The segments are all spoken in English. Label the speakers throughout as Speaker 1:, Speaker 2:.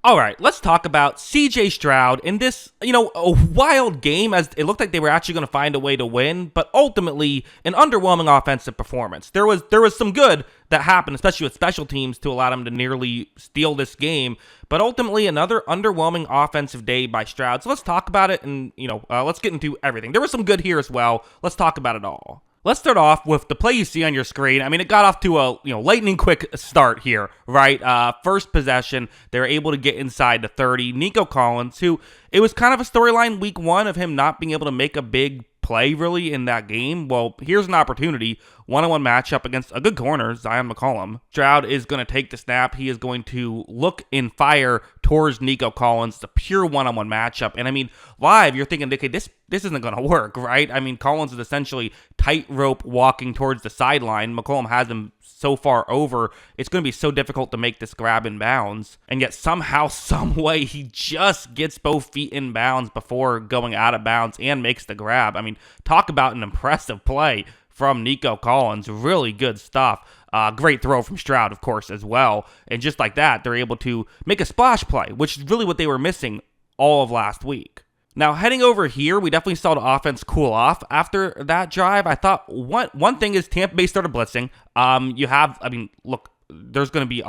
Speaker 1: All right, let's talk about CJ Stroud in this, a wild game as it looked like they were actually going to find a way to win, but ultimately an underwhelming offensive performance. There was some good that happened, especially with special teams, to allow them to nearly steal this game, but ultimately another underwhelming offensive day by Stroud. So let's talk about it and, let's get into everything. There was some good here as well. Let's talk about it all. Let's start off with the play you see on your screen. I mean, it got off to a lightning quick start here, right? First possession, they're able to get inside the 30. Nico Collins, who it was kind of a storyline week one of him not being able to make a big play really in that game. Well, here's an opportunity. One-on-one matchup against a good corner, Zion McCollum. Stroud is going to take the snap. He is going to look and fire towards Nico Collins. It's a pure one-on-one matchup. And I mean, live, you're thinking, okay, this isn't going to work, right? I mean, Collins is essentially tightrope walking towards the sideline. McCollum has him so far over, it's going to be so difficult to make this grab in bounds. And yet somehow, some way, he just gets both feet in bounds before going out of bounds and makes the grab. I mean, talk about an impressive play from Nico Collins. Really good stuff. Great throw from Stroud, of course, as well. And just like that, they're able to make a splash play, which is really what they were missing all of last week. Now, heading over here, we definitely saw the offense cool off after that drive. I thought one thing is Tampa Bay started blitzing. There's going to be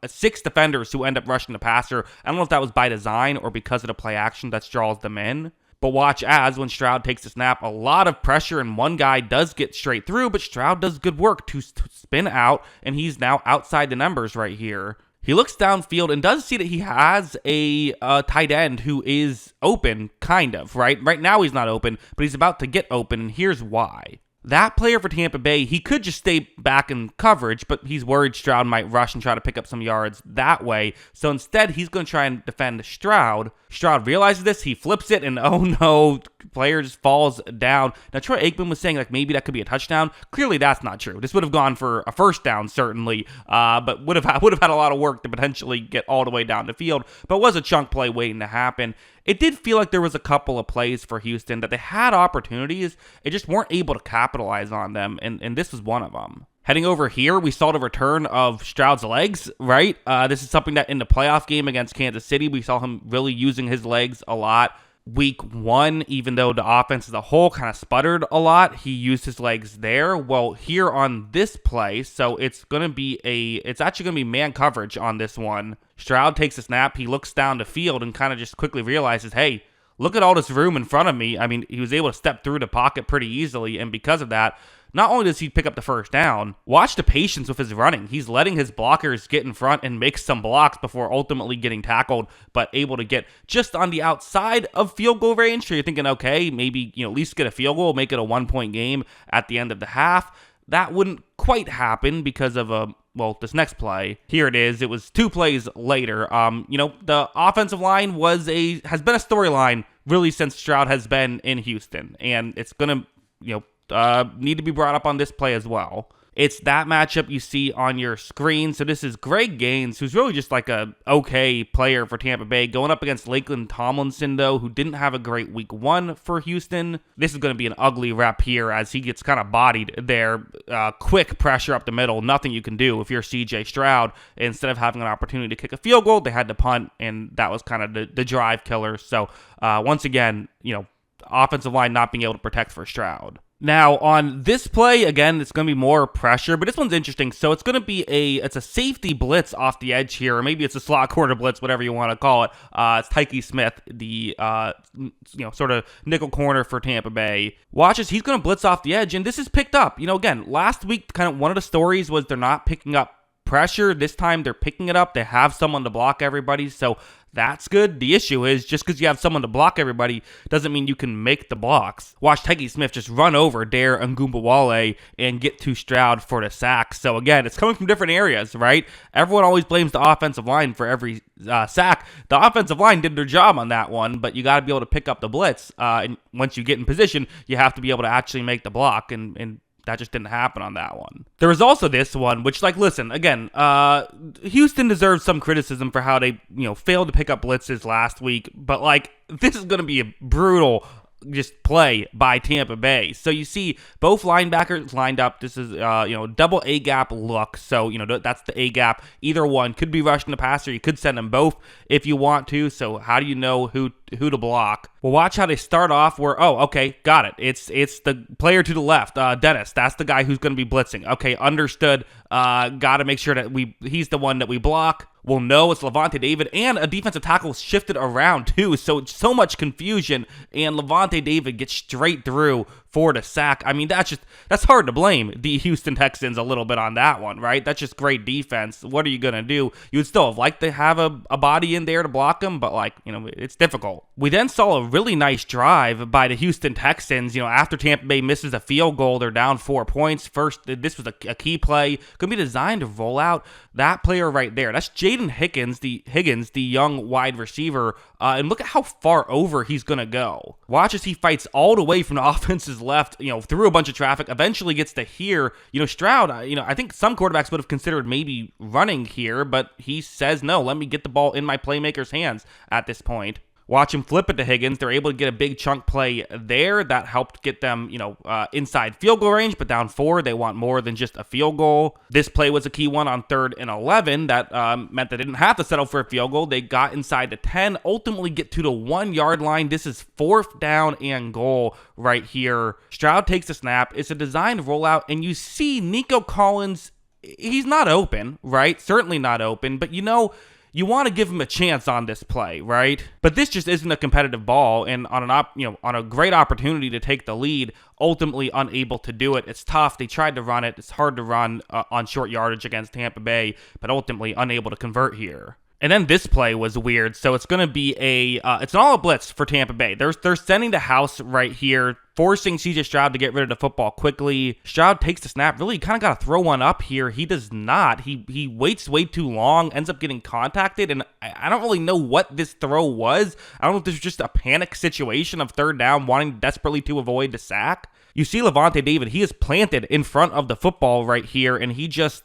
Speaker 1: six defenders who end up rushing the passer. I don't know if that was by design or because of the play action that draws them in. But watch as when Stroud takes the snap, a lot of pressure and one guy does get straight through, but Stroud does good work to spin out, and he's now outside the numbers right here. He looks downfield and does see that he has a tight end who is open, kind of, right? Right now he's not open, but he's about to get open, and here's why. That player for Tampa Bay, he could just stay back in coverage, but he's worried Stroud might rush and try to pick up some yards that way. So instead, he's going to try and defend Stroud. Stroud realizes this, he flips it, and oh no, player just falls down. Now, Troy Aikman was saying maybe that could be a touchdown. Clearly, that's not true. This would have gone for a first down, certainly, but would have had a lot of work to potentially get all the way down the field. But it was a chunk play waiting to happen. It did feel like there was a couple of plays for Houston that they had opportunities, they just weren't able to capitalize on them, and this was one of them. Heading over here, we saw the return of Stroud's legs, right? This is something that in the playoff game against Kansas City, we saw him really using his legs a lot. Week one, even though the offense as a whole kind of sputtered a lot, he used his legs there. Well, here on this play, so it's actually going to be man coverage on this one. Stroud takes a snap, he looks down the field and kind of just quickly realizes, hey, look at all this room in front of me. I mean, he was able to step through the pocket pretty easily, and because of that, not only does he pick up the first down, watch the patience with his running. He's letting his blockers get in front and make some blocks before ultimately getting tackled, but able to get just on the outside of field goal range. So you're thinking, okay, maybe at least get a field goal, make it a 1-point game at the end of the half. That wouldn't quite happen because of this next play. Here it is. It was 2 plays later. The offensive line has been a storyline really since Stroud has been in Houston, and it's gonna need to be brought up on this play as well. It's that matchup you see on your screen. So this is Greg Gaines, who's really just like a okay player for Tampa Bay, going up against Lakeland Tomlinson, though, who didn't have a great week one for Houston. This is going to be an ugly rep here as he gets kind of bodied there. Quick pressure up the middle. Nothing you can do if you're CJ Stroud. Instead of having an opportunity to kick a field goal, they had to punt, and that was kind of the drive killer. So once again, offensive line not being able to protect for Stroud. Now, on this play, again, it's going to be more pressure, but this one's interesting. So it's going to be it's a safety blitz off the edge here, or maybe it's a slot corner blitz, whatever you want to call it. It's Tyke Smith, the sort of nickel corner for Tampa Bay. Watch as he's going to blitz off the edge, and this is picked up. Again, last week, kind of one of the stories was they're not picking up pressure. This time they're picking it up. They have someone to block everybody, so that's good. The issue is just because you have someone to block everybody doesn't mean you can make the blocks. Watch Tyke Smith just run over Dare Ngumbawale and get to Stroud for the sack. So again, it's coming from different areas, right? Everyone always blames the offensive line for every sack. The offensive line did their job on that one, but you got to be able to pick up the blitz. And once you get in position, you have to be able to actually make the block, and that just didn't happen on that one. There was also this one, which, listen, again, Houston deserves some criticism for how they, failed to pick up blitzes last week, but, this is going to be a brutal just play by Tampa Bay. So you see both linebackers lined up. This is double A gap look. So that's the A gap. Either one could be rushing the passer. You could send them both if you want to. So how do you know who to block? Well, watch how they start off where, okay, got it. It's the player to the left, Dennis. That's the guy who's going to be blitzing. Okay, understood. Got to make sure that he's the one that we block. Well, no, it's Lavonte David, and a defensive tackle shifted around too, so much confusion, and Lavonte David gets straight through for the sack. I mean, that's hard to blame the Houston Texans a little bit on that one, right? That's just great defense. What are you going to do? You would still have liked to have a body in there to block him, but it's difficult. We then saw a really nice drive by the Houston Texans. After Tampa Bay misses a field goal, they're down 4 points. First, this was a key play. Could be designed to roll out that player right there. That's Jaden Higgins, the young wide receiver, and look at how far over he's going to go. Watch as he fights all the way from the offense's left, through a bunch of traffic, eventually gets to here. Stroud, I think some quarterbacks would have considered maybe running here, but he says, no, let me get the ball in my playmaker's hands at this point. Watch him flip it to Higgins. They're able to get a big chunk play there. That helped get them, inside field goal range, but down 4, they want more than just a field goal. This play was a key one on 3rd and 11. That meant they didn't have to settle for a field goal. They got inside the 10, ultimately get to the 1-yard line. This is 4th down and goal right here. Stroud takes a snap. It's a designed rollout, and you see Nico Collins, he's not open, right? Certainly not open, but you want to give him a chance on this play, right? But this just isn't a competitive ball, and on a great opportunity to take the lead, ultimately unable to do it. It's tough. They tried to run it. It's hard to run on short yardage against Tampa Bay, but ultimately unable to convert here. And then this play was weird. So it's going to be it's all a blitz for Tampa Bay. They're sending the house right here, forcing CJ Stroud to get rid of the football quickly. Stroud takes the snap. Really, kind of got to throw one up here. He does not. He waits way too long, ends up getting contacted, and I don't really know what this throw was. I don't know if this was just a panic situation of 3rd down, wanting desperately to avoid the sack. You see Lavonte David, he is planted in front of the football right here, and he just,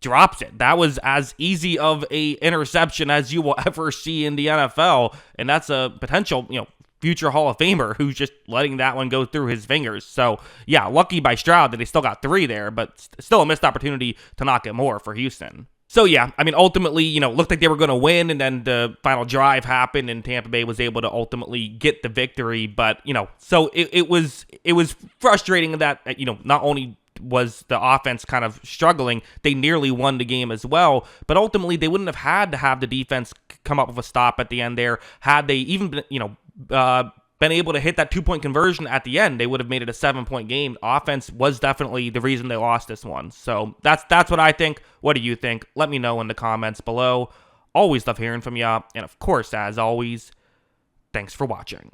Speaker 1: drops it. That was as easy of a interception as you will ever see in the NFL, and that's a potential, future Hall of Famer who's just letting that one go through his fingers. So, yeah, lucky by Stroud that he still got 3 there, but still a missed opportunity to not get more for Houston. So, yeah, ultimately, looked like they were going to win, and then the final drive happened, and Tampa Bay was able to ultimately get the victory. But, so it was frustrating that, not only was the offense kind of struggling, they nearly won the game as well, but ultimately they wouldn't have had to have the defense come up with a stop at the end there. Had they even been able to hit that 2-point conversion at the end, they would have made it a 7-point game. Offense was definitely the reason they lost this one. So that's what I think. What do you think? Let me know in the comments below. Always love hearing from you, and of course, as always, thanks for watching.